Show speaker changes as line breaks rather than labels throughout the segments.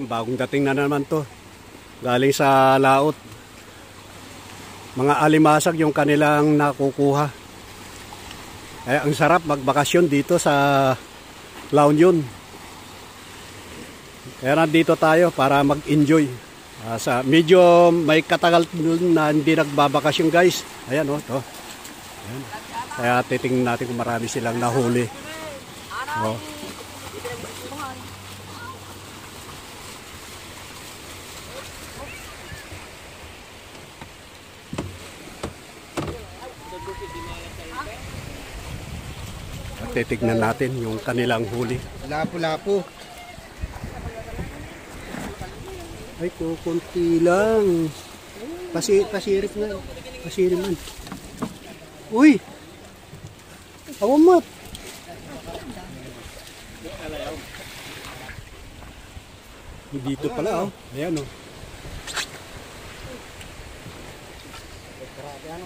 Bagong dating na naman to. Galing sa laot. Mga alimasag yung kanilang nakukuha. Ang sarap magbakasyon dito sa La Union. Kaya nandito tayo para mag-enjoy. Medyo may katagal na hindi nagbabakasyon guys. Ayan o. To. Ayan. Kaya titingnan natin kung marami silang nahuli. O. Titignan natin yung kanilang huli.
Lapu-lapu.
Ay, kukunti lang. Pasirit na. Pasirit man. Uy! Awamat! Dito pala, oh. Ayan, oh.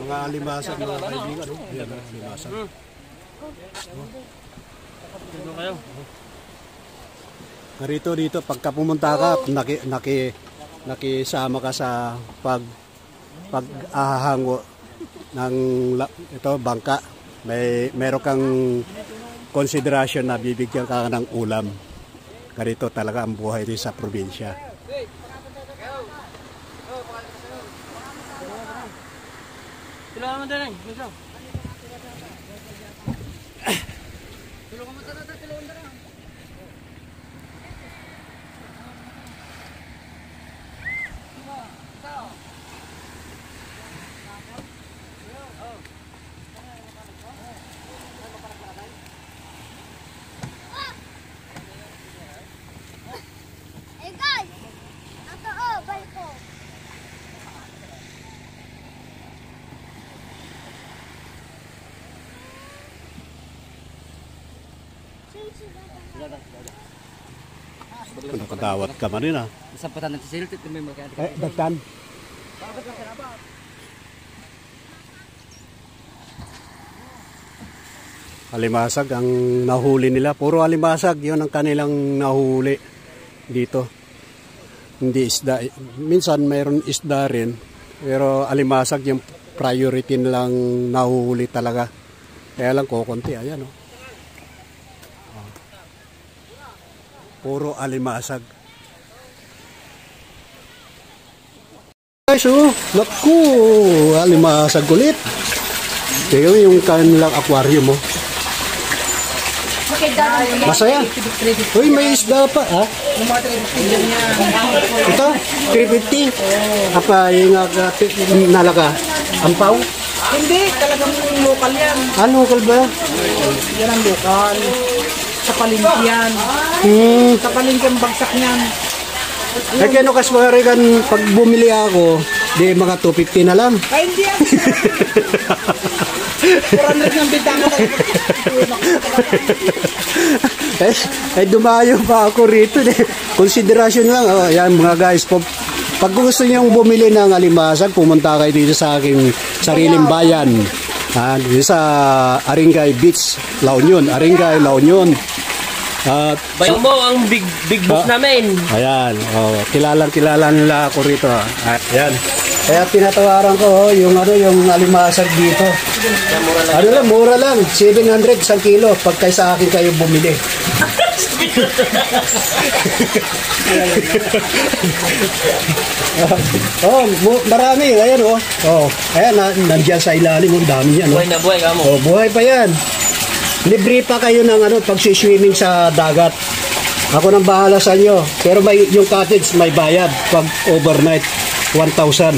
Mga alimasag, mga kaibigan, oh. Ayan, alimasag. Dito pagka pumunta ka, nakisama ka sa pag-ahango ng bangka. Meron kang konsiderasyon na bibigyan ka ng ulam. Ganito talaga ang buhay rin sa probinsya. Nakadawat ka man rin ah.
Isang patan ng sisiltit may magkano.
Dagtan. Alimasag ang nahuli nila. Puro alimasag, yun ang kanilang nahuli dito. Hindi isda. Minsan mayroon isda rin. Pero alimasag yung priority nilang nahuli talaga. Kaya lang kukunti. Ayan o. Puro alimasag. Guys, oh, naku, alimasag ulit. Tingnan yung kanilang aquarium mo. Masaya. Uy, may isda pa, ha? Ito, 350. Apa, yung nalaka? Ampaw?
Hindi, talagang local yan.
Ah, local ba?
Yan ang local. Sa palengke yan. Sa palengke ang bagsak niyan.
Eh, kaya no kaswari kan pag bumili ako, di mga 250 na lang.
Ay, hindi yan. 400 ng bintang ko.
Dumayo pa ako rito. Konsiderasyon lang. Oh, yan mga guys. Pag gusto nyo bumili ng alimasag, pumunta kayo dito sa aking sariling bayan. Dito sa Aringay Beach, La Union. Aringay, La Union.
Bayang mo ang big boss namin.
Ayan. Oh, kilala nila ako rito. Ayan. Kaya tinatawaran ko yung alimasag dito. Mura lang. 700 isang kilo. Pagka sa akin kayo bumili. Marami. Ayan oh. Ayan, nandiyan sa ilalim. Ang dami yan.
Buhay na buhay ka mo.
Buhay pa yan. Libre pa kayo ng pag-swimming sa dagat. Ako nang bahala sa inyo. Pero yung cottage may bayad pag overnight. 1,000.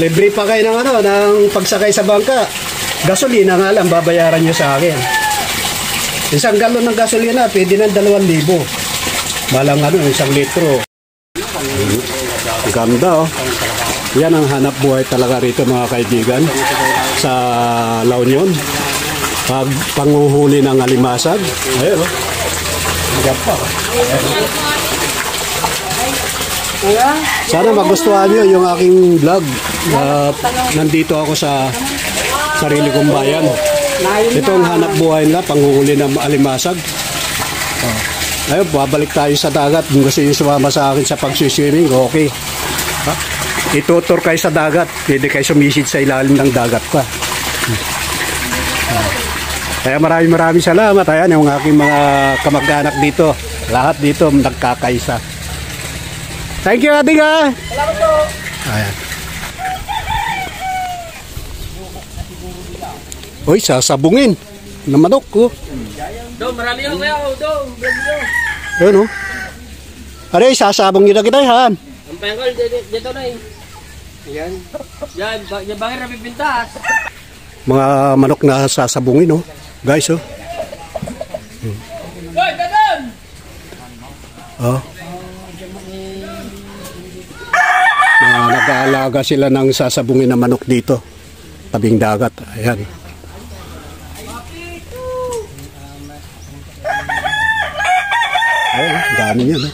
Libre pa kayo ng pagsakay sa bangka. Gasolina nga lang babayaran nyo sa akin. Isang galon ng gasolina pwede ng 2,000. Malang 1 litro. Ganda oh. Yan ang hanap buhay talaga rito mga kaibigan sa La Union. Pag panguhuli ng alimasag. Ayun oh. Ganda oh. Sana magustuhan nyo yung aking vlog. Nandito ako sa sarili kong bayan. Ito ang hanap buhay nila, panghuli ng alimasag. Ayun, babalik tayo sa dagat. Kung gusto nyo sumama sa akin sa pagsiswimming, okay. Ha? Itutur kayo sa dagat. Pwede kayo sumisid sa ilalim ng dagat pa. Kaya maraming salamat. Ayan, yung aking mga kamag-anak dito. Lahat dito nagkakaisa. Thank you, Ading, ha?
Salamat po.
Ayan. Uy, sasabungin. Na manok, oh.
Dong, marami ako kaya ako, Dong.
Ayun, oh. Aray, sasabungin na kita, Han.
Ang pengkol, dito na eh. Yan. Yan, bakit napipintas?
Mga manok na sasabungin, oh. Guys, oh.
Hoy, dadon!
Oh. Mga nag-aalaga sila ng sasabungin na manok dito. Tabing dagat. Ayan. Ayan, dami yan, oh.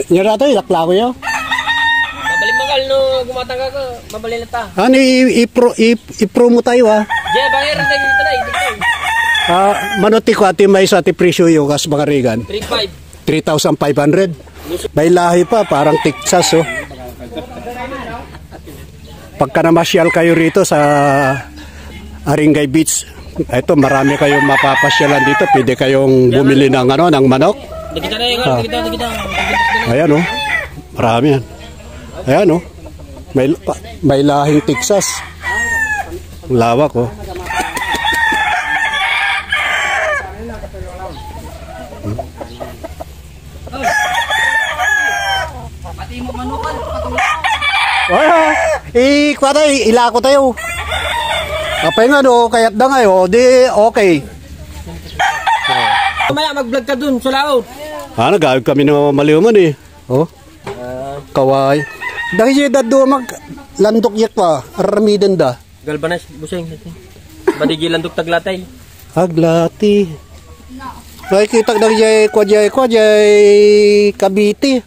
Nyo na ito, ilakla ko yun.
Mabalik magal no, gumatangga ko. Mabalik na ta.
Ano, i-promo tayo, ha?
Jay, bakit rin tayo dito na eh.
Manuti ko ati may sa ati presyo yung kas mga Regan. 3,500. May lahi pa, parang Texas, oh. Pagka namasyal kayo rito sa Haringay Beach, ito marami kayong mapapasyalan dito. Pwede kayong bumili ng ano, ng manok.
Dikita na yung dikita.
Ayan, oh. Marami yan. Ayan, oh. May lahing Texas. Lawak, oh.
Pati mo manukan, patulog.
Kwata, ilako tayo. Kapay nga, no, kaya't na ngayon, di okay.
Mamaya mag-vlog ka dun sa laot.
Nagawid kami na maliuman, eh. Oh, kaway. Dahil siya dado landok yak pa, aramidan da.
Galbanas, buseng. Badigilandok taglatay.
Aglati. Nakikita na kwajay Cavite.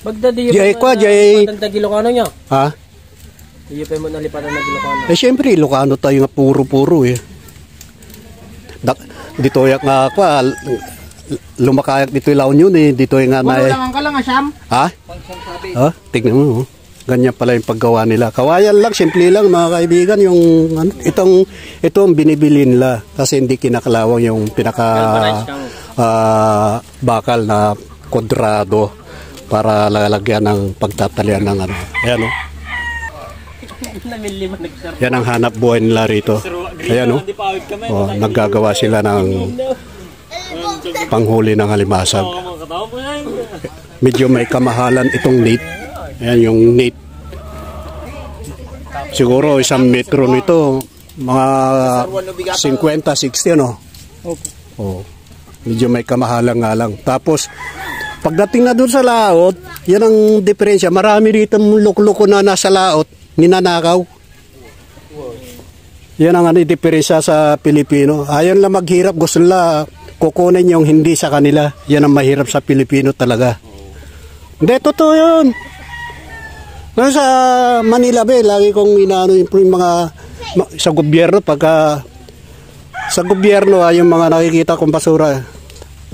Bagdadi
Jay kwa, jay.
Magdagdag Ilocano niya.
Ha?
Iyo pa mo nalipatan ng Ilocano.
Siyempre, Ilocano tayo nga puro-puro, eh. Dito yak nga kwa, lumakayak dito yung laon yun, eh. Dito yung nga na, eh.
Lang ka lang, Asyam.
Ha? Tignan mo, oh. Ganyan pala yung paggawa nila. Kawayan lang, simple lang mga kaibigan. Yung, itong binibili nila. Kasi hindi kinakalawang yung bakal na kwadrado para lalagyan ng pagtatalian ng ano. Ayan, oh. Yan ang hanap buhay nila rito. Ayan, oh. Naggagawa sila ng panghuli ng halimasag. Medyo may kamahalan itong net. Ayan yung net. Siguro 1 metro nito, mga 50-60, ano? Oh. Medyo may kamahalan nga lang. Tapos, pagdating na doon sa laot, yan ang diferensya. Marami rito loko-loko na nasa laot, ninanakaw. Yan ang diferensya sa Pilipino. Ayaw lang maghirap, gusto nila kukunin yung hindi sa kanila. Yan ang mahirap sa Pilipino talaga. Hindi, totoo yun. Ngayon sa Manila, lagi kong inaano yung mga sa gobyerno, pagka sa gobyerno, yung mga nakikita kong basura.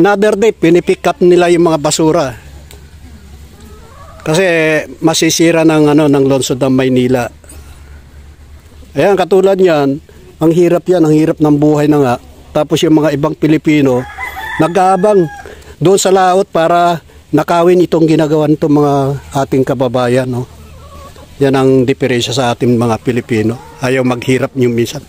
Another day, pinipick up nila yung mga basura. Kasi masisira ng lungsod ng Maynila. Ayan, katulad yan, ang hirap ng buhay na nga. Tapos yung mga ibang Pilipino, nag-aabang doon sa laot para nakawin itong ginagawa nitong mga ating kababayan, no? Yan ang diferensya sa ating mga Pilipino. Ayaw maghirap yung minsan.